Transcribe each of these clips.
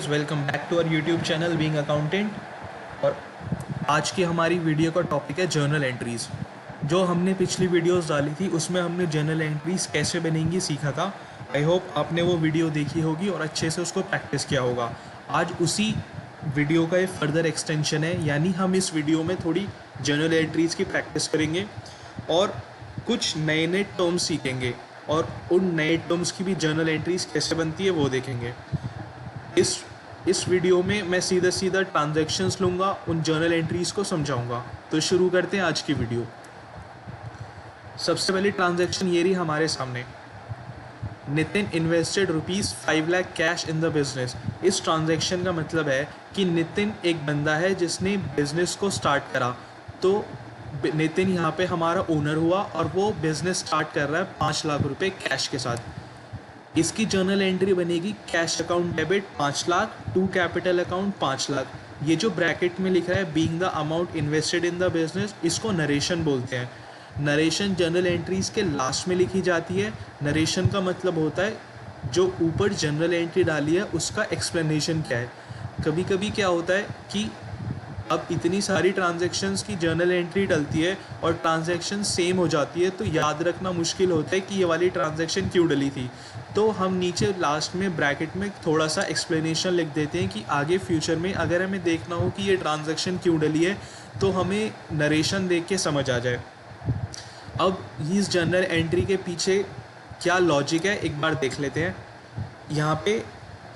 Guys, welcome back to our YouTube channel being accountant. और आज की हमारी वीडियो का टॉपिक है जर्नल एंट्रीज़। जो हमने पिछली वीडियोस डाली थी उसमें हमने जर्नल एंट्रीज़ कैसे बनेंगी सीखा था। आई होप आपने वो वीडियो देखी होगी और अच्छे से उसको प्रैक्टिस किया होगा। आज उसी वीडियो का एक फर्दर एक्सटेंशन है, यानी हम इस वीडियो में थोड़ी जर्नल एंट्रीज़ की प्रैक्टिस करेंगे और कुछ नए नए टर्म्स सीखेंगे और उन नए टर्म्स की भी जर्नल एंट्रीज़ कैसे बनती है वो देखेंगे। इस वीडियो में मैं सीधा सीधा ट्रांजैक्शंस लूँगा, उन जर्नल एंट्रीज़ को समझाऊंगा। तो शुरू करते हैं आज की वीडियो। सबसे पहले ट्रांजैक्शन ये रही हमारे सामने। Nitin invested ₹5 lakh cash in the business. इस ट्रांजैक्शन का मतलब है कि नितिन एक बंदा है जिसने बिजनेस को स्टार्ट करा। तो नितिन यहाँ पे हमारा ओनर हुआ और वो बिजनेस स्टार्ट कर रहा है 5 लाख रुपए कैश के साथ। इसकी जर्नल एंट्री बनेगी cash account debit 5 lakh to capital account 5 lakh. ये जो ब्रैकेट में लिखा है being the amount invested in the business, इसको नरेशन बोलते हैं। नरेशन जर्नल एंट्रीज के लास्ट में लिखी जाती है। नरेशन का मतलब होता है जो ऊपर जर्नल एंट्री डाली है उसका एक्सप्लेनेशन क्या है। कभी कभी क्या होता है कि अब इतनी सारी ट्रांजैक्शंस की जर्नल एंट्री डलती है और ट्रांजैक्शन सेम हो जाती है, तो याद रखना मुश्किल होता है कि ये वाली ट्रांजैक्शन क्यों डली थी। तो हम नीचे लास्ट में ब्रैकेट में थोड़ा सा एक्सप्लेनेशन लिख देते हैं कि आगे फ्यूचर में अगर हमें देखना हो कि ये ट्रांजैक्शन क्यों डली है तो हमें नरेशन देख के समझ आ जाए। अब इस जर्नल एंट्री के पीछे क्या लॉजिक है एक बार देख लेते हैं। यहाँ पे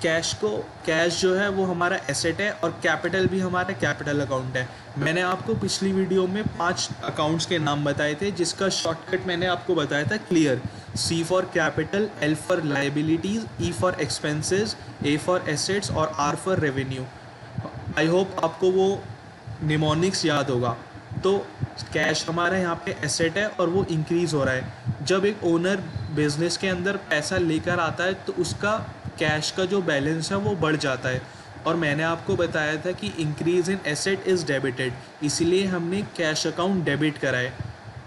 कैश जो है वो हमारा एसेट है और कैपिटल भी हमारा कैपिटल अकाउंट है। मैंने आपको पिछली वीडियो में 5 अकाउंट्स के नाम बताए थे, जिसका शॉर्टकट मैंने आपको बताया था clear. C for capital, L for liabilities, E for expenses, A for assets और R for revenue. I hope आपको वो निमोनिक्स याद होगा। तो कैश हमारा यहाँ पे एसेट है और वो इंक्रीज़ हो रहा है। जब एक ओनर बिजनेस के अंदर पैसा लेकर आता है तो उसका कैश का जो बैलेंस है वो बढ़ जाता है। और मैंने आपको बताया था कि increase in asset is debited, इसलिए हमने कैश अकाउंट डेबिट करा है।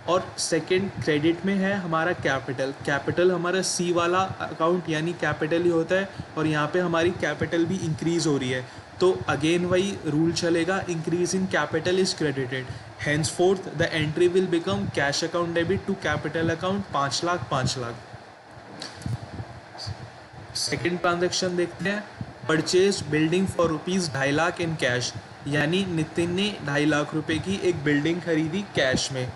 और सेकंड क्रेडिट में है हमारा कैपिटल हमारा C वाला अकाउंट यानी कैपिटल ही होता है और यहाँ पे हमारी कैपिटल भी इंक्रीज़ हो रही है। तो अगेन वही रूल चलेगा, increase in capital is credited. henceforth the entry will become cash account debit to capital account 5 lakh 5 lakh. Second transaction देखते हैं। Purchase building for ₹2.5 lakh in cash, यानी नितिन ने 2.5 लाख रुपए की एक बिल्डिंग खरीदी कैश में।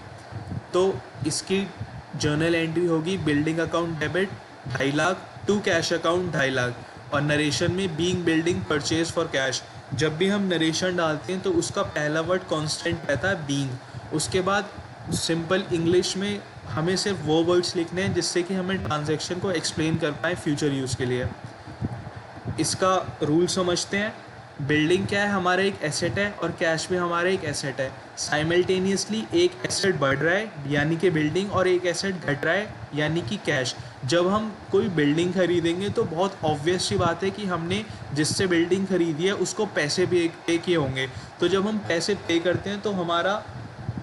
तो इसकी जर्नल एंट्री होगी building account debit 2.5 lakh to cash account 2.5 lakh. और नरेशन में being building purchase for cash. जब भी हम नरेशन डालते हैं तो उसका पहला वर्ड कांस्टेंट रहता है बीइंग। उसके बाद सिंपल इंग्लिश में हमें सिर्फ वो वर्ड्स लिखने हैं जिससे कि हमें ट्रांजैक्शन को एक्सप्लेन कर पाए फ्यूचर यूज़ के लिए। इसका रूल समझते हैं। बिल्डिंग क्या है, हमारा एक एसेट है और कैश भी हमारा एक एसेट है। साइमल्टेनियसली एक एसेट बढ़ रहा है यानी कि बिल्डिंग, और एक एसेट घट रहा है यानी कि कैश। जब हम कोई बिल्डिंग खरीदेंगे तो बहुत ऑब्वियस सी बात है कि हमने जिससे बिल्डिंग खरीदी है उसको पैसे पे किए होंगे। तो जब हम पैसे पे करते हैं तो हमारा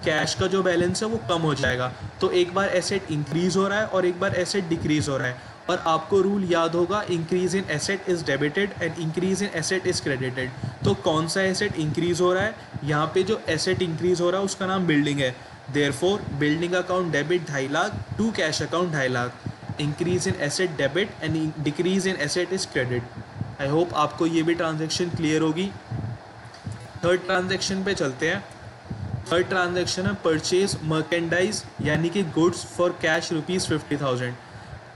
कैश का जो बैलेंस है वो कम हो जाएगा। तो एक बार एसेट इंक्रीज़ हो रहा है और एक बार एसेट डिक्रीज़ हो रहा है। और आपको रूल याद होगा, increase in asset is debited and increase in asset is credited. तो कौन सा एसेट इंक्रीज़ हो रहा है, यहाँ पे जो एसेट इंक्रीज़ हो रहा है उसका नाम बिल्डिंग है। Therefore building account debit 2.5 lakh to cash account 2.5 lakh. Increase in asset debit and decrease in asset is credit. I hope आपको ये भी ट्रांजेक्शन क्लियर होगी। थर्ड ट्रांजेक्शन पे चलते हैं। थर्ड ट्रांजेक्शन है परचेज मर्केंडाइज यानी कि गुड्स फॉर कैश ₹50,000।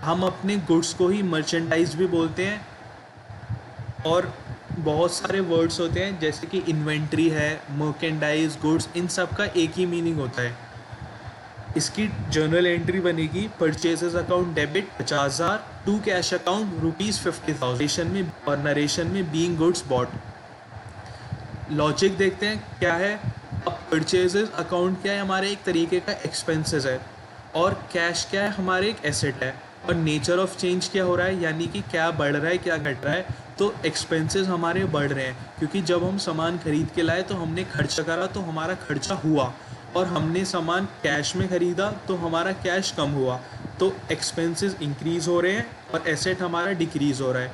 हम अपने गुड्स को ही मर्चेंडाइज भी बोलते हैं। और बहुत सारे वर्ड्स होते हैं जैसे कि इन्वेंट्री है, मर्केंडाइज, गुड्स, इन सब का एक ही मीनिंग होता है। इसकी जर्नल एंट्री बनेगी purchases account debit 50,000 to cash account ₹50,000 में, और नरेशन में बीइंग गुड्स बॉट। लॉजिक देखते हैं क्या है। अब परचेजेस अकाउंट क्या है, हमारे एक तरीके का एक्सपेंसेस है, और कैश क्या है, हमारे एक एसेट है। और नेचर ऑफ चेंज क्या हो रहा है, यानी कि क्या बढ़ रहा है क्या घट रहा है। तो एक्सपेंसेस हमारे बढ़ रहे हैं क्योंकि जब हम सामान खरीद के लाए तो हमने खर्चा करा तो हमारा खर्चा हुआ, और हमने सामान कैश में ख़रीदा तो हमारा कैश कम हुआ। तो एक्सपेंसेस इंक्रीज़ हो रहे हैं और एसेट हमारा डिक्रीज़ हो रहा है।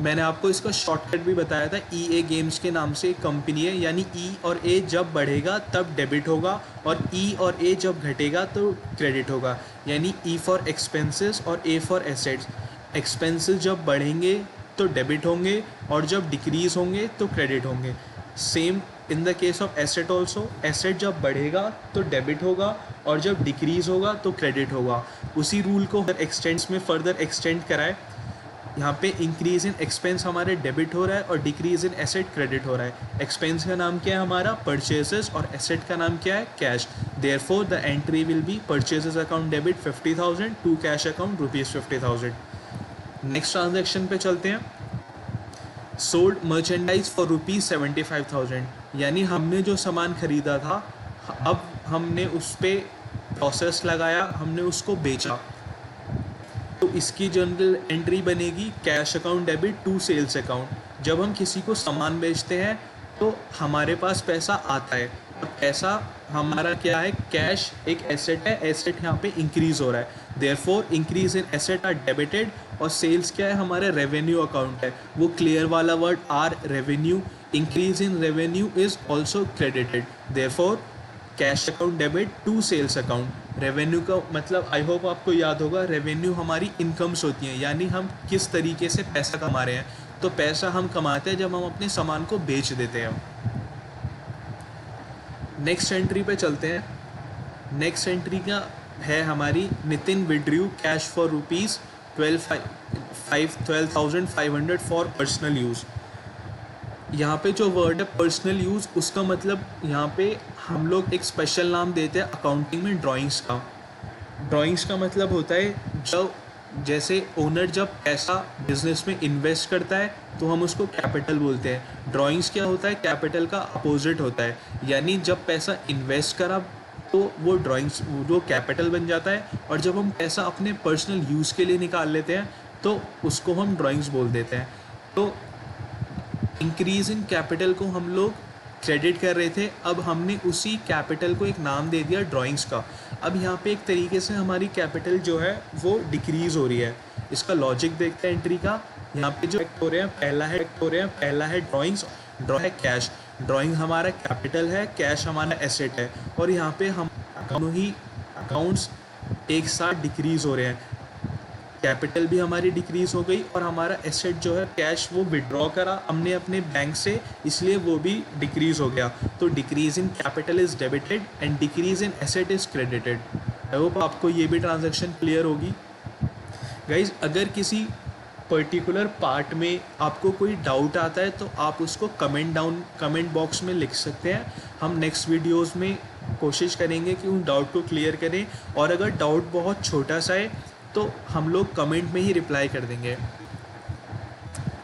मैंने आपको इसका शॉर्टकट भी बताया था। EA गेम्स के नाम से एक कंपनी है, यानी E और A जब बढ़ेगा तब डेबिट होगा और E और A जब घटेगा तो क्रेडिट होगा। यानी E फॉर एक्सपेंसेस और A फॉर एसेट्स। एक्सपेंसेस जब बढ़ेंगे तो डेबिट होंगे और जब डिक्रीज होंगे तो क्रेडिट होंगे। Same in the case of asset also, asset जब बढ़ेगा तो डेबिट होगा और जब डिक्रीज होगा तो क्रेडिट होगा। उसी रूल को एक्सटेंड्स में फर्दर एक्सटेंड कराए। यहाँ पे इंक्रीज इन एक्सपेंस हमारे डेबिट हो रहा है और डिक्रीज इन एसेट क्रेडिट हो रहा है। एक्सपेंस का नाम क्या है हमारा? परचेजेस, और एसेट का नाम क्या है? Cash. Therefore the entry will be purchases account debit 50,000 to cash account ₹50,000। Next transaction पे चलते हैं। सोल्ड मर्चेंडाइज फॉर ₹75,000, यानी हमने जो सामान खरीदा था अब हमने उस पर प्रोसेस लगाया, हमने उसको बेचा, तो इसकी जनरल एंट्री बनेगी cash account debit to sales account. जब हम किसी को सामान बेचते हैं तो हमारे पास पैसा आता है और पैसा हमारा क्या है? कैश एक एसेट है, एसेट यहाँ पे इंक्रीज हो रहा है। Therefore increase in asset are debited. और सेल्स क्या है? हमारे रेवेन्यू अकाउंट है, वो क्लियर वाला word are revenue. Increase in revenue is also credited. Therefore cash account debit to sales account. Revenue का मतलब आई होप आपको याद होगा, रेवेन्यू हमारी इनकम्स होती हैं, यानी हम किस तरीके से पैसा कमा रहे हैं। तो पैसा हम कमाते हैं जब हम अपने सामान को बेच देते हैं। नेक्स्ट एंट्री पे चलते हैं। नेक्स्ट एंट्री का है हमारी Nitin withdrew cash for ₹12,500 for personal use. यहाँ पे जो वर्ड है पर्सनल यूज़, उसका मतलब यहाँ पे हम लोग एक स्पेशल नाम देते हैं अकाउंटिंग में ड्राइंग्स का। ड्राइंग्स का मतलब होता है जब जैसे ओनर जब पैसा बिजनेस में इन्वेस्ट करता है तो हम उसको कैपिटल बोलते हैं। ड्राइंग्स क्या होता है? कैपिटल का अपोजिट होता है, यानी जब पैसा इन्वेस्ट करा तो वो ड्राइंग्स वो कैपिटल बन जाता है, और जब हम पैसा अपने पर्सनल यूज़ के लिए निकाल लेते हैं तो उसको हम ड्राइंग्स बोल देते हैं। तो इंक्रीज इन कैपिटल को हम लोग क्रेडिट कर रहे थे, अब हमने उसी कैपिटल को एक नाम दे दिया ड्राइंग्स का। अब यहाँ पे एक तरीके से हमारी कैपिटल जो है वो डिक्रीज हो रही है। इसका लॉजिक देखते हैं एंट्री का। यहाँ पे जो हो रहे हैं पहला है ड्राइंग्स, ड्रॉ है कैश। ड्राइंग हमारा कैपिटल है, कैश हमारा एसेट है, और यहाँ पे हम दोनों ही अकाउंट्स एक साथ डिक्रीज हो रहे हैं। कैपिटल भी हमारी डिक्रीज हो गई और हमारा एसेट जो है कैश वो विड्रॉ करा हमने अपने बैंक से, इसलिए वो भी डिक्रीज हो गया। तो decrease in capital is debited and decrease in asset is credited. I hope आपको ये भी ट्रांजैक्शन क्लियर होगी। गाइज, अगर किसी पर्टिकुलर पार्ट में आपको कोई डाउट आता है तो आप उसको कमेंट बॉक्स में लिख सकते हैं। हम नेक्स्ट वीडियोस में कोशिश करेंगे कि उन डाउट को क्लियर करें, और अगर डाउट बहुत छोटा सा है तो हम लोग कमेंट में ही रिप्लाई कर देंगे।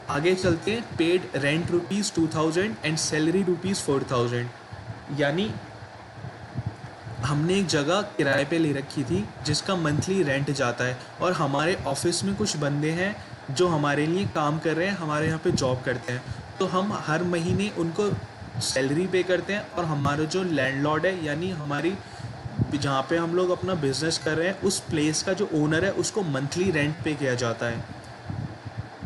आगे चलते हैं। पेड रेंट ₹2,000 एंड सैलरी ₹4,000, यानी हमने एक जगह किराए पे ले रखी थी जिसका मंथली रेंट जाता है, और हमारे ऑफिस में कुछ बंदे हैं जो हमारे लिए काम कर रहे हैं, हमारे यहाँ पे जॉब करते हैं, तो हम हर महीने उनको सैलरी पे करते हैं, और हमारा जो लैंडलॉर्ड है यानी हमारी जहाँ पे हम लोग अपना बिजनेस कर रहे हैं उस प्लेस का जो ओनर है उसको मंथली रेंट पे किया जाता है।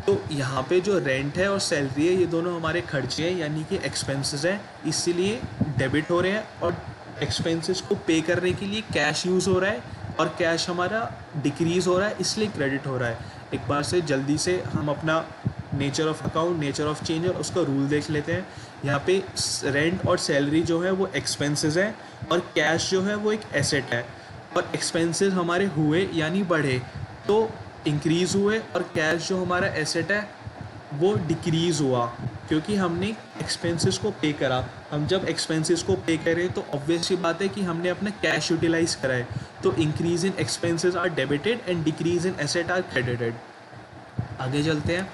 तो यहाँ पे जो रेंट है और सैलरी है ये दोनों हमारे खर्चे हैं, यानी कि एक्सपेंसेस हैं, इसीलिए डेबिट हो रहे हैं, और एक्सपेंसेस को पे करने के लिए कैश यूज़ हो रहा है, और कैश हमारा डिक्रीज हो रहा है इसलिए क्रेडिट हो रहा है। एक बार से जल्दी से हम अपना nature of account, nature of change और उसका रूल देख लेते हैं। यहाँ पे रेंट और सैलरी जो है वो एक्सपेंसेस है, और कैश जो है वो एक एसेट है। और एक्सपेंसेस हमारे हुए यानी बढ़े तो इंक्रीज़ हुए, और कैश जो हमारा एसेट है वो डिक्रीज़ हुआ क्योंकि हमने एक्सपेंसेस को पे करा। हम जब एक्सपेंसेस को पे करें तो ऑब्वियस सी बात है कि हमने अपना कैश यूटिलाइज करा है, तो increase in expenses are debited and decrease in asset are credited. आगे चलते हैं।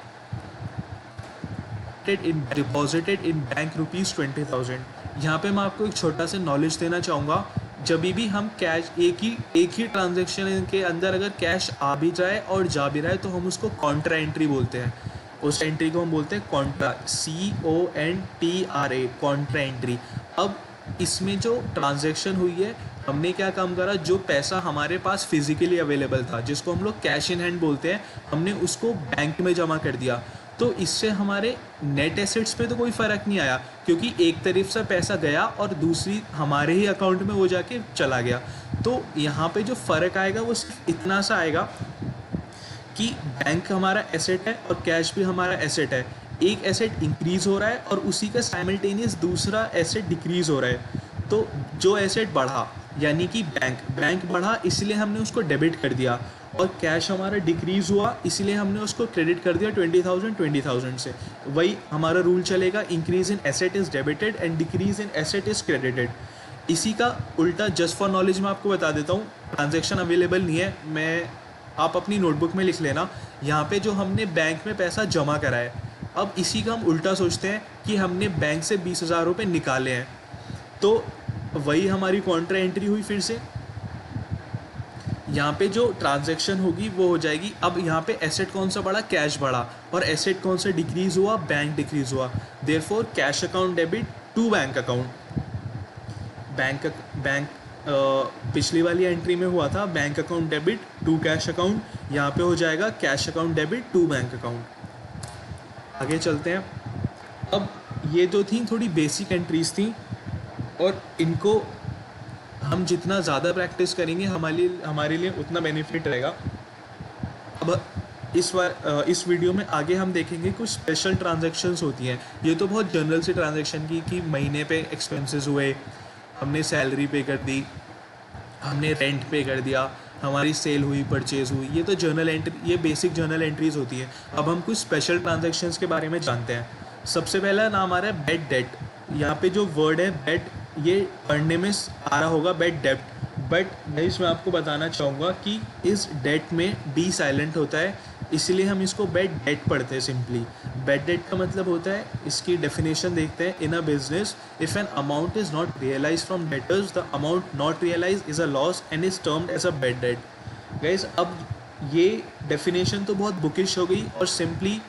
Deposited in bank ₹20,000। यहाँ पे मैं आपको एक छोटा सा नॉलेज देना चाहूँगा। जब भी हम कैश एक ही ट्रांजेक्शन के अंदर अगर कैश आ भी जाए और जा भी रहा है तो हम उसको कॉन्ट्रा एंट्री बोलते हैं। उस एंट्री को हम बोलते हैं कॉन्ट्रा, CONTRA, कॉन्ट्रा एंट्री। अब इसमें जो ट्रांजैक्शन हुई है हमने क्या काम करा, जो पैसा हमारे पास फिजिकली अवेलेबल था जिसको हम लोग कैश इन हैंड बोलते हैं, हमने उसको बैंक में जमा कर दिया। तो इससे हमारे नेट एसेट्स पे तो कोई फ़र्क नहीं आया, क्योंकि एक तरफ से पैसा गया और दूसरी हमारे ही अकाउंट में वो जाके चला गया। तो यहाँ पे जो फ़र्क आएगा वो सिर्फ इतना सा आएगा कि बैंक हमारा एसेट है और कैश भी हमारा एसेट है। एक एसेट इंक्रीज़ हो रहा है और उसी का साइमल्टेनियस दूसरा एसेट डिक्रीज़ हो रहा है। तो जो एसेट बढ़ा यानी कि बैंक बढ़ा, इसलिए हमने उसको डेबिट कर दिया, और कैश हमारा डिक्रीज़ हुआ इसलिए हमने उसको क्रेडिट कर दिया 20,000 से। वही हमारा रूल चलेगा, increase in asset is debited and decrease in asset is credited. इसी का उल्टा जस्ट फॉर नॉलेज मैं आपको बता देता हूँ, ट्रांजैक्शन अवेलेबल नहीं है, मैं आप अपनी नोटबुक में लिख लेना। यहाँ पे जो हमने बैंक में पैसा जमा करा है, अब इसी का हम उल्टा सोचते हैं कि हमने बैंक से 20,000 रुपये निकाले हैं, तो वही हमारी कॉन्ट्रा एंट्री हुई। फिर से यहाँ पे जो ट्रांजैक्शन होगी वो हो जाएगी, अब यहाँ पे एसेट कौन सा बढ़ा, कैश बढ़ा, और एसेट कौन सा डिक्रीज़ हुआ, बैंक डिक्रीज़ हुआ। Therefore cash account debit to bank account. Bank पिछली वाली एंट्री में हुआ था bank account debit to cash account, यहाँ पे हो जाएगा cash account debit to bank account. आगे चलते हैं। अब ये जो थी थोड़ी बेसिक एंट्रीज थी, और इनको हम जितना ज़्यादा प्रैक्टिस करेंगे हमारे लिए उतना बेनिफिट रहेगा। अब इस वीडियो में आगे हम देखेंगे कुछ स्पेशल ट्रांजैक्शंस होती हैं। ये तो बहुत जनरल सी ट्रांजैक्शन की कि महीने पे एक्सपेंसेस हुए, हमने सैलरी पे कर दी, हमने रेंट पे कर दिया, हमारी सेल हुई, परचेज़ हुई, ये तो जर्नल एंट्री, ये बेसिक जर्नल एंट्रीज़ होती है। अब हम कुछ स्पेशल ट्रांजैक्शंस के बारे में जानते हैं। सबसे पहला नाम आ रहा है बेड डेट। यहाँ पे जो वर्ड है बेड, ये पढ़ने में आ रहा होगा बेड डेप्ट, बट गाइस मैं आपको बताना चाहूँगा कि इस डेट में डी साइलेंट होता है, इसलिए हम इसको बेड डेट पढ़ते हैं सिंपली। बेड डेट का मतलब होता है, इसकी डेफिनेशन देखते हैं, in a business if an amount is not realise from debtors the amount not realise is a loss and is termed as a bad debt. Guys अब ये डेफिनेशन तो बहुत बुकिश हो गई, और सिंपली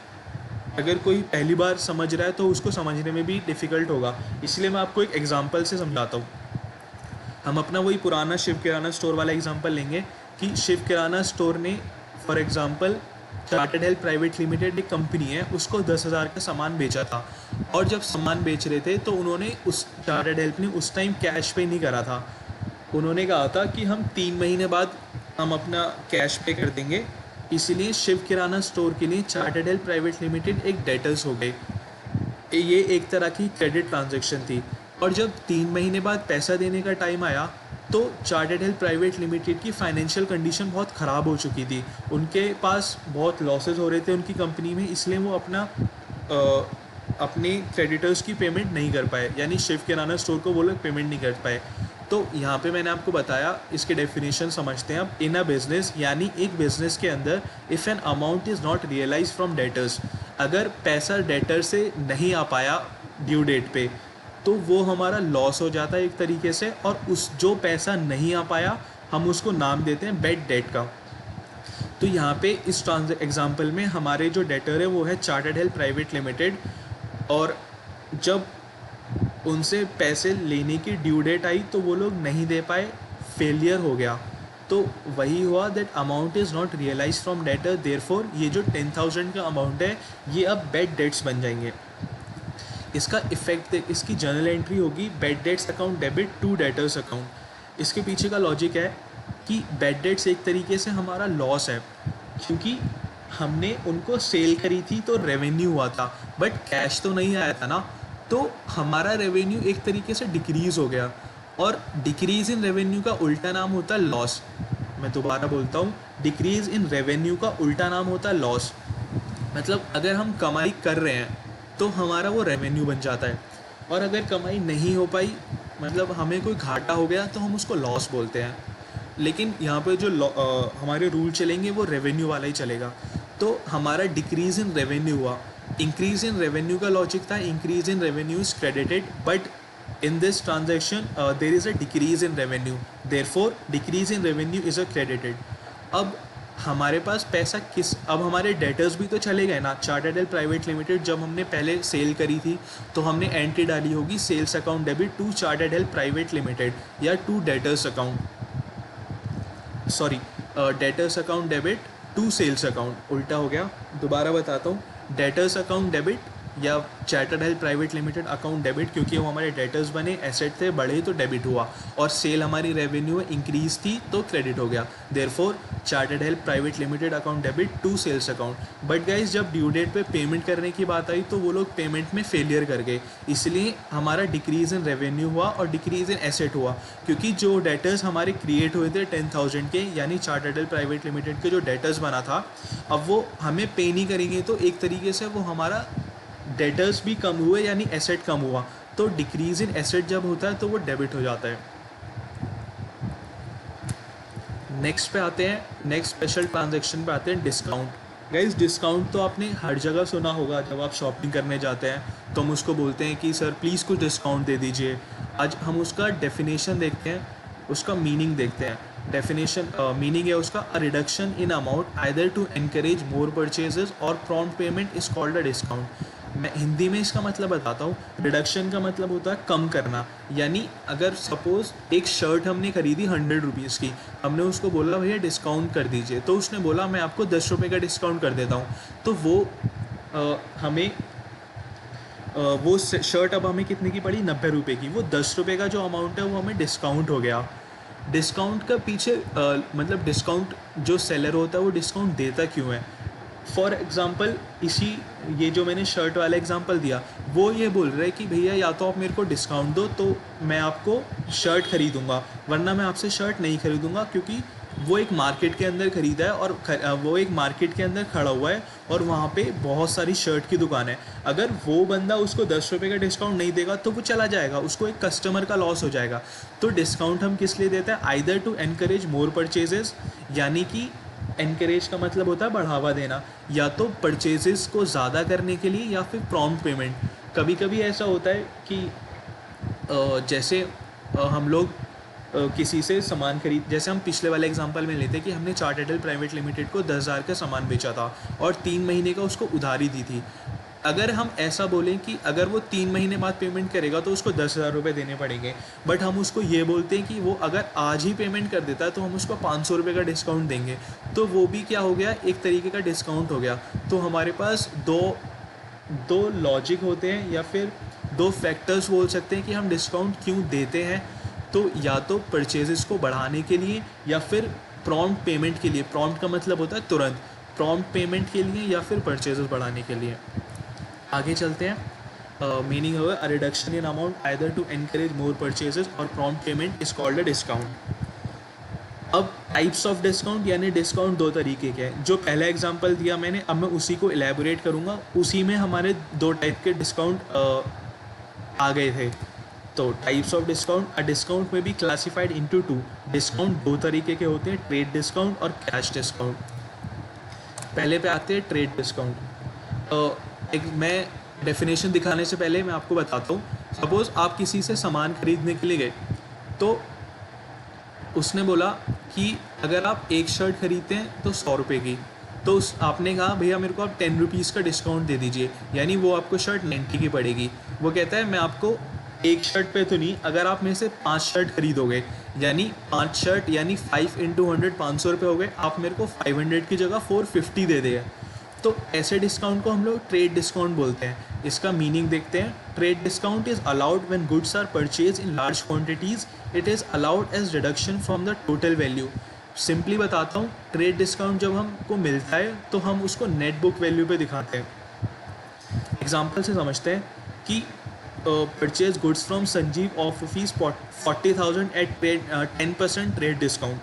अगर कोई पहली बार समझ रहा है तो उसको समझने में भी डिफ़िकल्ट होगा, इसलिए मैं आपको एक एग्जांपल से समझाता हूँ। हम अपना वही पुराना शिव किराना स्टोर वाला एग्जांपल लेंगे कि शिव किराना स्टोर ने for example chartered health private limited एक कंपनी है, उसको 10,000 का सामान बेचा था, और जब सामान बेच रहे थे तो उन्होंने उस चार्टर्ड हेल्थ ने उस टाइम कैश पे नहीं करा था। उन्होंने कहा था कि हम 3 महीने बाद हम अपना कैश पे कर देंगे, इसलिए शिव किराना स्टोर के लिए चार्टर्ड हेल्थ प्राइवेट लिमिटेड एक डेटर्स हो गए। ये एक तरह की क्रेडिट ट्रांजैक्शन थी, और जब 3 महीने बाद पैसा देने का टाइम आया तो चार्टर्ड हेल्थ प्राइवेट लिमिटेड की फाइनेंशियल कंडीशन बहुत ख़राब हो चुकी थी, उनके पास बहुत लॉसेस हो रहे थे उनकी कंपनी में, इसलिए वो अपने क्रेडिटर्स की पेमेंट नहीं कर पाए, यानी शिव किराना स्टोर को वो लोग पेमेंट नहीं कर पाए। तो यहाँ पे मैंने आपको बताया, इसके डेफिनेशन समझते हैं अब। इन अ बिजनेस यानी एक बिजनेस के अंदर if an amount is not realise from debtors, अगर पैसा डेटर से नहीं आ पाया ड्यू डेट पे तो वो हमारा लॉस हो जाता है एक तरीके से, और उस जो पैसा नहीं आ पाया हम उसको नाम देते हैं बेड डेट का। तो यहाँ पे इस एग्जाम्पल में हमारे जो डेटर है वो है चार्टर्ड हेल्थ प्राइवेट लिमिटेड, और जब उनसे पैसे लेने की ड्यू डेट आई तो वो लोग नहीं दे पाए, फेलियर हो गया, तो वही हुआ that amount is not realise from debtor, therefore ये जो 10,000 का अमाउंट है ये अब बेड डेट्स बन जाएंगे। इसका इफेक्ट, इसकी जर्नल एंट्री होगी bad debts account debit to debtors account. इसके पीछे का लॉजिक है कि बेड डेट्स एक तरीके से हमारा लॉस है, क्योंकि हमने उनको सेल करी थी तो रेवेन्यू हुआ था, बट कैश तो नहीं आया था ना, तो हमारा रेवेन्यू एक तरीके से डिक्रीज़ हो गया, और डिक्रीज़ इन रेवेन्यू का उल्टा नाम होता है लॉस। मैं दोबारा बोलता हूँ, डिक्रीज़ इन रेवेन्यू का उल्टा नाम होता है लॉस। मतलब अगर हम कमाई कर रहे हैं तो हमारा वो रेवेन्यू बन जाता है, और अगर कमाई नहीं हो पाई, मतलब हमें कोई घाटा हो गया, तो हम उसको लॉस बोलते हैं। लेकिन यहाँ पे जो हमारे रूल चलेंगे वो रेवेन्यू वाला ही चलेगा। तो हमारा डिक्रीज़ इन रेवेन्यू हुआ, इंक्रीज़ इन रेवेन्यू का लॉजिक था increase in revenue is credited, but in this transaction there is a decrease in revenue, therefore decrease in revenue is a credited। अब हमारे पास पैसा अब हमारे डेटर्स भी तो चले गए ना। चार्टर्ड हेल्थ प्राइवेट लिमिटेड जब हमने पहले सेल करी थी तो हमने एंट्री डाली होगी sales account debit to chartered health private limited, या to debtors account, sorry debtors account debit to sales account, उल्टा हो गया, दोबारा बताता हूँ। डेटर्स अकाउंट डेबिट या chartered health private limited account debit, क्योंकि वो हमारे डेटर्स बने, एसेट थे, बढ़े तो डेबिट हुआ, और सेल हमारी रेवेन्यू इंक्रीज थी तो क्रेडिट हो गया। Therefore chartered health private limited account debit to sales account. But guys जब ड्यू डेट पे पेमेंट करने की बात आई तो वो लोग पेमेंट में फेलियर कर गए, इसलिए हमारा डिक्रीज इन रेवेन्यू हुआ और डिक्रीज इन एसेट हुआ, क्योंकि जो डेटर्स हमारे क्रिएट हुए थे 10,000 के, यानी चार्टर्ड हेल्थ प्राइवेट लिमिटेड के जो डेटर्स बना था, अब वो हमें पे नहीं करेंगे, तो एक तरीके से वो हमारा डेटर्स भी कम हुए यानी एसेट कम हुआ, तो डिक्रीज इन एसेट जब होता है तो वो डेबिट हो जाता है। नेक्स्ट पे आते हैं, नेक्स्ट स्पेशल ट्रांजैक्शन पे आते हैं डिस्काउंट। गाइस डिस्काउंट तो आपने हर जगह सुना होगा, जब आप शॉपिंग करने जाते हैं तो हम उसको बोलते हैं कि सर प्लीज़ कुछ डिस्काउंट दे दीजिए। आज हम उसका डेफिनेशन देखते हैं, उसका मीनिंग देखते हैं। डेफिनेशन मीनिंग है उसका, a reduction in amount either to encourage more purchases or prompt payment is called a discount. मैं हिंदी में इसका मतलब बताता हूँ। रिडक्शन का मतलब होता है कम करना, यानी अगर सपोज़ एक शर्ट हमने खरीदी 100 रुपीज़ की, हमने उसको बोला भैया डिस्काउंट कर दीजिए, तो उसने बोला मैं आपको 10 रुपये का डिस्काउंट कर देता हूँ, तो वो हमें वो शर्ट अब हमें कितने की पड़ी, 90 रुपये की, वो 10 रुपये का जो अमाउंट है वो हमें डिस्काउंट हो गया। डिस्काउंट का पीछे मतलब डिस्काउंट जो सेलर होता है वो डिस्काउंट देता क्यों है। फॉर एग्ज़ाम्पल ये जो मैंने शर्ट वाला एग्जांपल दिया, वो ये बोल रहा है कि भैया या तो आप मेरे को डिस्काउंट दो तो मैं आपको शर्ट खरीदूँगा, वरना मैं आपसे शर्ट नहीं खरीदूँगा, क्योंकि वो एक मार्केट के अंदर ख़रीदा है और वो एक मार्केट के अंदर खड़ा हुआ है और वहाँ पे बहुत सारी शर्ट की दुकान है। अगर वो बंदा उसको 10 रुपये का डिस्काउंट नहीं देगा तो वो चला जाएगा, उसको एक कस्टमर का लॉस हो जाएगा। तो डिस्काउंट हम किस लिए देते हैं, either to encourage more purchases, यानी कि एनकरेज का मतलब होता है बढ़ावा देना, या तो परचेजेस को ज़्यादा करने के लिए, या फिर प्रॉम्प्ट पेमेंट। कभी कभी ऐसा होता है कि जैसे हम लोग किसी से सामान खरीद, जैसे हम पिछले वाले एग्जांपल में लेते हैं कि हमने चार्टर्ड हेल्थ प्राइवेट लिमिटेड को 10,000 का सामान बेचा था और 3 महीने का उसको उधारी दी थी। अगर हम ऐसा बोलें कि अगर वो 3 महीने बाद पेमेंट करेगा तो उसको 10,000 रुपये देने पड़ेंगे, बट हम उसको ये बोलते हैं कि वो अगर आज ही पेमेंट कर देता है तो हम उसको 500 रुपये का डिस्काउंट देंगे, तो वो भी क्या हो गया, एक तरीके का डिस्काउंट हो गया। तो हमारे पास दो लॉजिक होते हैं, या फिर 2 फैक्टर्स बोल सकते हैं कि हम डिस्काउंट क्यों देते हैं। तो या तो परचेजेस को बढ़ाने के लिए, या फिर प्रॉम्प्ट पेमेंट के लिए। प्रॉम्प्ट का मतलब होता है तुरंत, प्रॉम्प्ट पेमेंट के लिए या फिर परचेजेस बढ़ाने के लिए। आगे चलते हैं। मीनिंग होगा a reduction in amount either to encourage more purchases or prompt payment is called a discount. अब टाइप्स ऑफ डिस्काउंट, यानी डिस्काउंट 2 तरीके के हैं। जो पहला एग्जांपल दिया मैंने, अब मैं उसी को एलैबोरेट करूँगा। उसी में हमारे 2 टाइप के डिस्काउंट आ गए थे। तो types of discount, a discount में बी क्लासिफाइड इनटू 2। डिस्काउंट 2 तरीके के होते हैं, ट्रेड डिस्काउंट और कैश डिस्काउंट। पहले पे आते हैं ट्रेड डिस्काउंट। एक मैं डेफिनेशन दिखाने से पहले मैं आपको बताता हूँ। सपोज़ आप किसी से सामान खरीदने के लिए गए, तो उसने बोला कि अगर आप एक शर्ट खरीदते हैं तो 100 रुपये की, तो आपने कहा भैया मेरे को आप 10 रुपीज़ का डिस्काउंट दे दीजिए, यानी वो आपको शर्ट 90 की पड़ेगी। वो कहता है मैं आपको एक शर्ट पे तो नहीं, अगर आप मेरे से 5 शर्ट खरीदोगे, यानी 5 शर्ट यानी 5 इंटू 100 500 रुपये हो गए, आप मेरे को 500 की जगह 450 दे देगा। तो ऐसे डिस्काउंट को हम लोग ट्रेड डिस्काउंट बोलते हैं। इसका मीनिंग देखते हैं। Trade discount is allowed when goods are purchase in large quantities, it is allowed as reduction from the total value. Simply बताता हूँ, ट्रेड डिस्काउंट जब हमको मिलता है तो हम उसको नेट बुक वैल्यू पे दिखाते हैं। एग्जाम्पल से समझते हैं कि purchase goods from Sanjeev of ₹40,000 at 10% trade discount.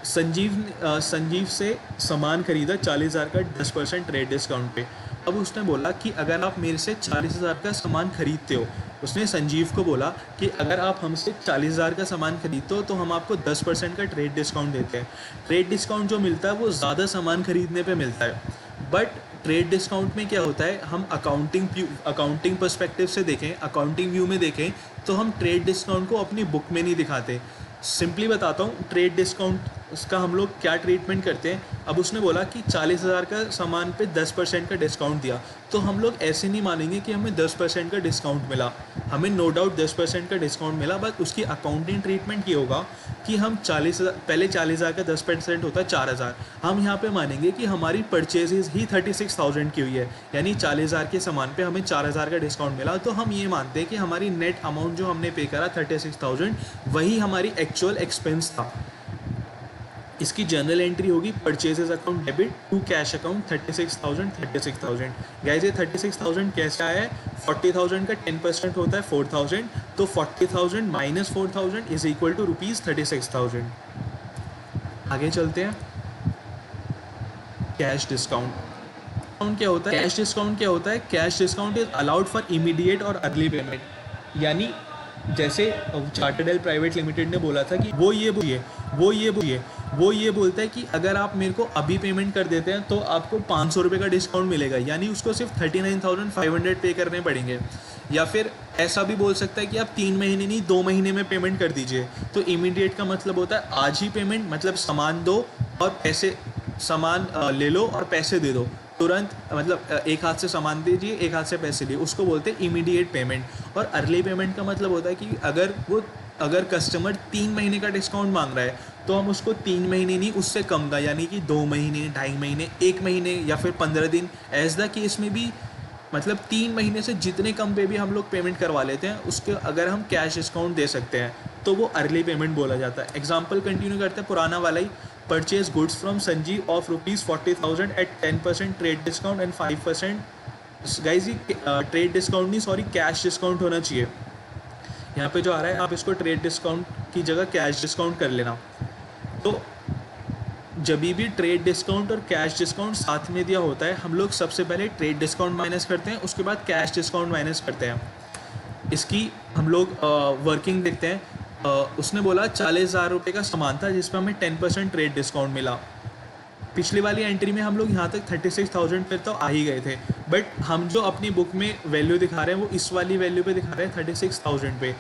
Sanjeev से सामान खरीदा 40,000 का 10% ट्रेड डिस्काउंट पे। अब उसने बोला कि अगर आप मेरे से 40,000 का सामान खरीदते हो, उसने संजीव को बोला कि अगर आप हमसे 40,000 का सामान खरीदते हो तो हम आपको 10% का ट्रेड डिस्काउंट देते हैं। ट्रेड डिस्काउंट जो मिलता है वो ज़्यादा सामान खरीदने पे मिलता है। बट ट्रेड डिस्काउंट में क्या होता है, हम अकाउंटिंग पर्सपेक्टिव से देखें, अकाउंटिंग व्यू में देखें, तो हम ट्रेड डिस्काउंट को अपनी बुक में नहीं दिखाते। सिंपली बताता हूँ, ट्रेड डिस्काउंट उसका हम लोग क्या ट्रीटमेंट करते हैं। अब उसने बोला कि 40,000 का सामान पे 10% का डिस्काउंट दिया, तो हम लोग ऐसे नहीं मानेंगे कि हमें 10% का डिस्काउंट मिला। हमें नो डाउट 10% का डिस्काउंट मिला, बट उसकी अकाउंटिंग ट्रीटमेंट ये होगा कि हम 40,000, पहले 40,000 का 10% होता है 4,000, हम यहाँ पे मानेंगे कि हमारी परचेजेज ही 36,000 की हुई है, यानी 40,000 के सामान पे हमें 4,000 का डिस्काउंट मिला, तो हम ये मानते हैं कि हमारी नेट अमाउंट जो हमने पे करा 36,000 वही हमारी एक्चुअल एक्सपेंस था। इसकी जर्नल एंट्री होगी purchases account debit to cash account 36,000। Guys ये 36,000 कैसे आया है, 40,000 का 10% होता है 4,000, तो 40,000 माइनस 4,000 इज इक्वल टू ₹36,000। आगे चलते हैं। कैश डिस्काउंट क्या होता है? कैश डिस्काउंट क्या होता है? Cash discount is allowed for immediate और अर्ली पेमेंट, यानी जैसे चार्टर्ड प्राइवेट लिमिटेड ने बोला था कि वो ये बोलता है कि अगर आप मेरे को अभी पेमेंट कर देते हैं तो आपको 500 रुपये का डिस्काउंट मिलेगा, यानी उसको सिर्फ 39,500 पे करने पड़ेंगे। या फिर ऐसा भी बोल सकता है कि आप 3 महीने नहीं 2 महीने में पेमेंट कर दीजिए। तो इमीडिएट का मतलब होता है आज ही पेमेंट, मतलब सामान दो और पैसे, सामान ले लो और पैसे दे दो तुरंत, मतलब एक हाथ से सामान दीजिए एक हाथ से पैसे लिए, उसको बोलते हैं इमीडिएट पेमेंट। और अर्ली पेमेंट का मतलब होता है कि अगर कस्टमर 3 महीने का डिस्काउंट मांग रहा है तो हम उसको 3 महीने नहीं उससे कम का, यानी कि 2 महीने, 2.5 महीने, 1 महीने या फिर 15 दिन, एज द केस में भी, मतलब 3 महीने से जितने कम पे भी हम लोग पेमेंट करवा लेते हैं उसके अगर हम कैश डिस्काउंट दे सकते हैं तो वो अर्ली पेमेंट बोला जाता है। एग्जाम्पल कंटिन्यू करते हैं, पुराना वाला ही। Purchase goods from Sanjeev of ₹40,000 at 10% trade discount and 5%। Guys ये ट्रेड डिस्काउंट नहीं, सॉरी, कैश डिस्काउंट होना चाहिए। यहाँ पे जो आ रहा है आप इसको ट्रेड डिस्काउंट की जगह कैश डिस्काउंट कर लेना। तो जब भी ट्रेड डिस्काउंट और कैश डिस्काउंट साथ में दिया होता है, हम लोग सबसे पहले ट्रेड डिस्काउंट माइनस करते हैं, उसके बाद कैश डिस्काउंट माइनस करते हैं। इसकी हम लोग वर्किंग देखते हैं। उसने बोला 40,000 रुपये का सामान था जिस पर हमें 10% ट्रेड डिस्काउंट मिला। पिछली वाली एंट्री में हम लोग यहाँ तक 36,000 पे तो आ ही गए थे, बट हम जो अपनी बुक में वैल्यू दिखा रहे हैं वो इस वाली वैल्यू पे दिखा रहे हैं 36,000 पे,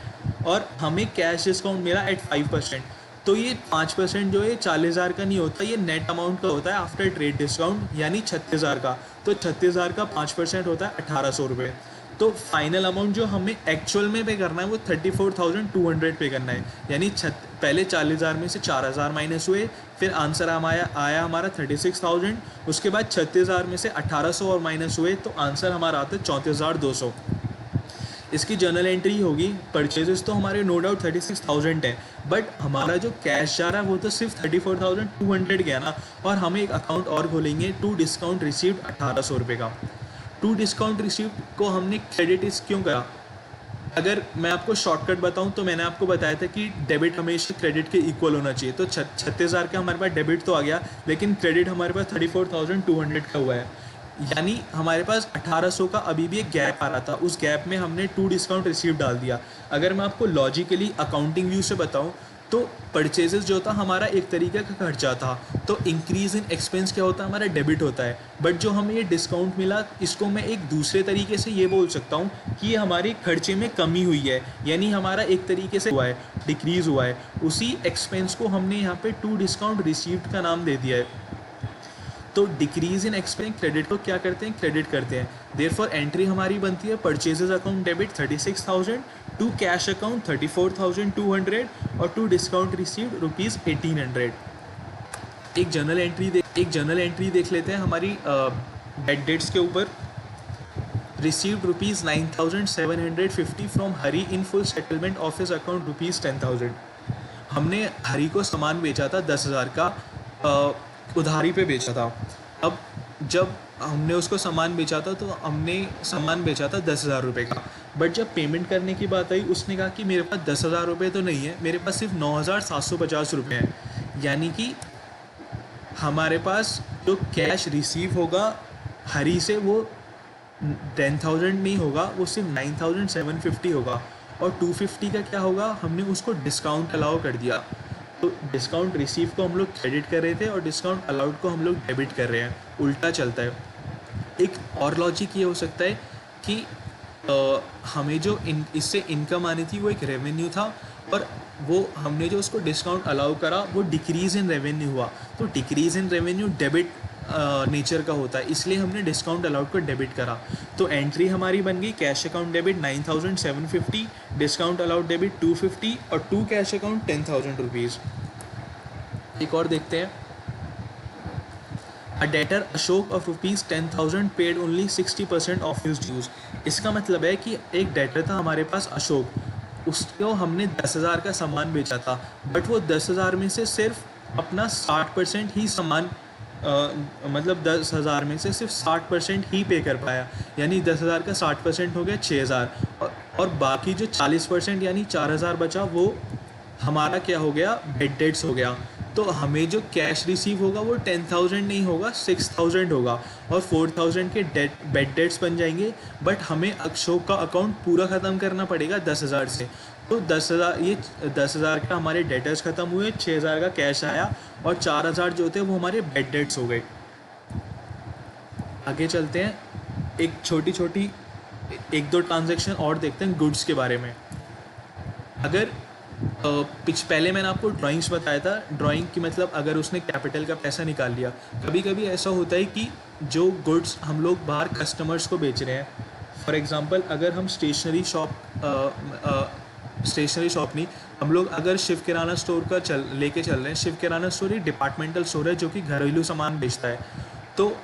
और हमें कैश डिस्काउंट मिला एट 5%। तो ये 5% जो है 40,000 का नहीं होता, ये नेट अमाउंट का होता है आफ्टर ट्रेड डिस्काउंट, यानी 36,000 का। तो 36,000 का 5% होता है 1,800 रुपये। तो फाइनल अमाउंट जो हमें एक्चुअल में पे करना है वो 34,200 पे करना है, यानी पहले 40,000 में से 4,000 माइनस हुए, फिर आंसर आया हमारा 36,000, उसके बाद 36,000 में से 1,800 और माइनस हुए तो आंसर हमारा आता है 34,200। इसकी जर्नल एंट्री होगी, परचेजेस तो हमारे नो डाउट 36,000 है, बट हमारा जो कैश जा रहा है वो तो सिर्फ 34,200 गया ना, और हमें एक अकाउंट और खोलेंगे टू डिस्काउंट रिसीव्ड 1,800 रुपये का। टू डिस्काउंट रिसीव्ड को हमने क्रेडिट इस क्यों करा? अगर मैं आपको शॉर्टकट बताऊं तो मैंने आपको बताया था कि डेबिट हमेशा क्रेडिट के इक्वल होना चाहिए। तो 36,000 का हमारे पास डेबिट तो आ गया, लेकिन क्रेडिट हमारे पास 34,200 का हुआ है, यानी हमारे पास 1,800 का अभी भी एक गैप आ रहा था। उस गैप में हमने टू डिस्काउंट रिसीव डाल दिया। अगर मैं आपको लॉजिकली अकाउंटिंग व्यू से बताऊं तो परचेजेस जो था हमारा एक तरीके का खर्चा था, तो इंक्रीज इन एक्सपेंस क्या होता है, हमारा डेबिट होता है। बट जो हमें ये डिस्काउंट मिला, इसको मैं एक दूसरे तरीके से ये बोल सकता हूँ कि ये हमारे खर्चे में कमी हुई है, यानी हमारा एक तरीके से हुआ है, डिक्रीज़ हुआ है। उसी एक्सपेंस को हमने यहाँ पे टू डिस्काउंट रिसीव्ड का नाम दे दिया है। तो डिक्रीज इन एक्सपेंस क्रेडिट को क्या करते हैं, क्रेडिट करते हैं। देयरफॉर एंट्री हमारी बनती है purchases account debit 36,000, to cash account 34,200 और टू डिस्काउंट रिसीव्ड ₹1,800। एक जर्नल एंट्री देख लेते हैं हमारी डेट डेट्स के ऊपर। Received ₹9,750 from Hari in full settlement office account ₹10,000। हमने हरी को सामान बेचा था 10,000 का, उधारी पे बेचा था। अब जब हमने उसको सामान बेचा था तो हमने सामान बेचा था 10,000 रुपये का, बट जब पेमेंट करने की बात आई उसने कहा कि मेरे पास 10,000 रुपये तो नहीं है, मेरे पास सिर्फ 9,750 रुपये हैं, यानी कि हमारे पास जो कैश रिसीव होगा हरी से वो 10,000 नहीं होगा, वो सिर्फ 9,750 होगा। और 250 का क्या होगा, हमने उसको डिस्काउंट अलाउ कर दिया। तो डिस्काउंट रिसीव को हम लोग क्रेडिट कर रहे थे और डिस्काउंट अलाउड को हम लोग डेबिट कर रहे हैं, उल्टा चलता है। एक और लॉजिक ये हो सकता है कि हमें जो इससे इनकम आनी थी वो एक रेवेन्यू था, और वो हमने जो उसको डिस्काउंट अलाउ करा वो डिक्रीज़ इन रेवेन्यू हुआ। तो decrease in revenue debit nature का होता है, इसलिए हमने डिस्काउंट अलाउड को डेबिट करा। तो एंट्री हमारी बन गई cash account debit 9750, discount allowed debit 250 और टू कैश अकाउंट 10,000 रुपीज़। एक और देखते हैं। A debtor Ashok of ₹10,000 paid only 60% of his dues. इसका मतलब है कि एक डेटर था हमारे पास अशोक, उसको हमने 10,000 का सामान बेचा था, बट वो 10,000 में से सिर्फ अपना 60% ही सामान मतलब 10,000 में से सिर्फ 60% ही पे कर पाया, यानी 10,000 का 60% हो गया 6,000, और बाकी जो 40% यानी 4,000 बचा वो हमारा क्या हो गया, बेड डेट्स हो गया। तो हमें जो कैश रिसीव होगा वो 10,000 नहीं होगा, 6,000 होगा, और 4,000 के बेड डेट्स बन जाएंगे। बट हमें अशोक का अकाउंट पूरा ख़त्म करना पड़ेगा 10,000 से। तो 10,000, ये 10,000 का हमारे डेटर्स ख़त्म हुए, 6,000 का कैश आया, और 4,000 जो थे वो हमारे बेड डेट्स हो गए। आगे चलते हैं, एक छोटी छोटी एक दो ट्रांजैक्शन और देखते हैं गुड्स के बारे में। अगर पहले मैंने आपको ड्राइंग्स बताया था, ड्राइंग की मतलब अगर उसने कैपिटल का पैसा निकाल लिया। कभी कभी ऐसा होता है कि जो गुड्स हम लोग बाहर कस्टमर्स को बेच रहे हैं, फॉर एग्जांपल अगर हम स्टेशनरी शॉप नहीं, हम लोग अगर शिव किराना स्टोर का लेके चल रहे हैं। शिव किराना स्टोर एक डिपार्टमेंटल स्टोर है जो कि घरेलू सामान बेचता है। तो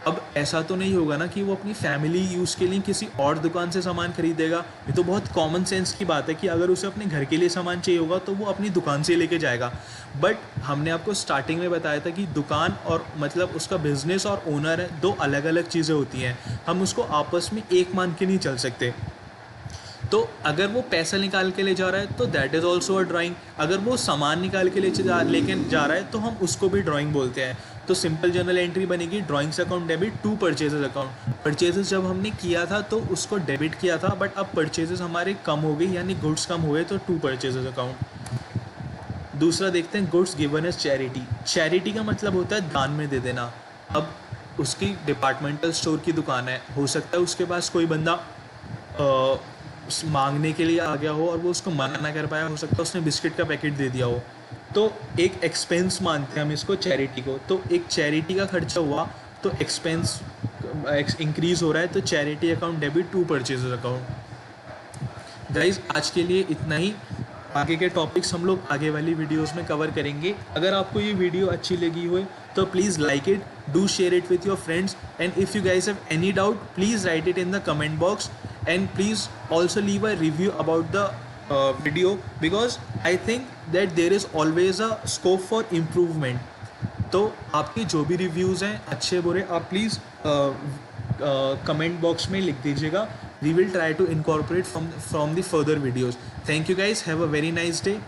अब ऐसा तो नहीं होगा ना कि वो अपनी फैमिली यूज़ के लिए किसी और दुकान से सामान खरीदेगा। ये तो बहुत कॉमन सेंस की बात है कि अगर उसे अपने घर के लिए सामान चाहिए होगा तो वो अपनी दुकान से लेके जाएगा। बट हमने आपको स्टार्टिंग में बताया था कि दुकान और मतलब उसका बिजनेस और ओनर है, दो अलग अलग चीज़ें होती हैं। हम उसको आपस में एक मान के नहीं चल सकते। तो अगर वो पैसा निकाल के ले जा रहा है तो that is also a drawing. अगर वो सामान निकाल के लेके जा रहा है तो हम उसको भी ड्राइंग बोलते हैं। तो सिंपल जर्नल एंट्री बनेगी drawings account debit to purchases account. Purchases जब हमने किया था तो उसको डेबिट किया था, बट अब परचेजेस हमारे कम हो गई, यानी गुड्स कम हुए, तो टू परचेजेस अकाउंट। दूसरा देखते हैं goods given as charity. Charity का मतलब होता है दान में दे देना। अब उसकी डिपार्टमेंटल स्टोर की दुकान है, हो सकता है उसके पास कोई बंदा मांगने के लिए आ गया हो और वो उसको मना ना कर पाया, हो सकता है उसने बिस्किट का पैकेट दे दिया हो। तो एक एक्सपेंस मानते हैं हम इसको, चैरिटी को। तो एक चैरिटी का खर्चा हुआ तो एक्सपेंस इंक्रीज हो रहा है, तो charity account debit to purchases account. Guys आज के लिए इतना ही। आगे के टॉपिक्स हम लोग आगे वाली वीडियोस में कवर करेंगे। अगर आपको ये वीडियो अच्छी लगी हो तो please like it, do share it with your friends, and if you guys have any doubt please write it in the comment box, and please also leave a review about the video, because I think that there is always a scope for improvement। तो आपके जो भी reviews हैं अच्छे बुरे, आप please comment box में लिख दीजिएगा। We will try to incorporate from the further videos. Thank you guys, have a very nice day.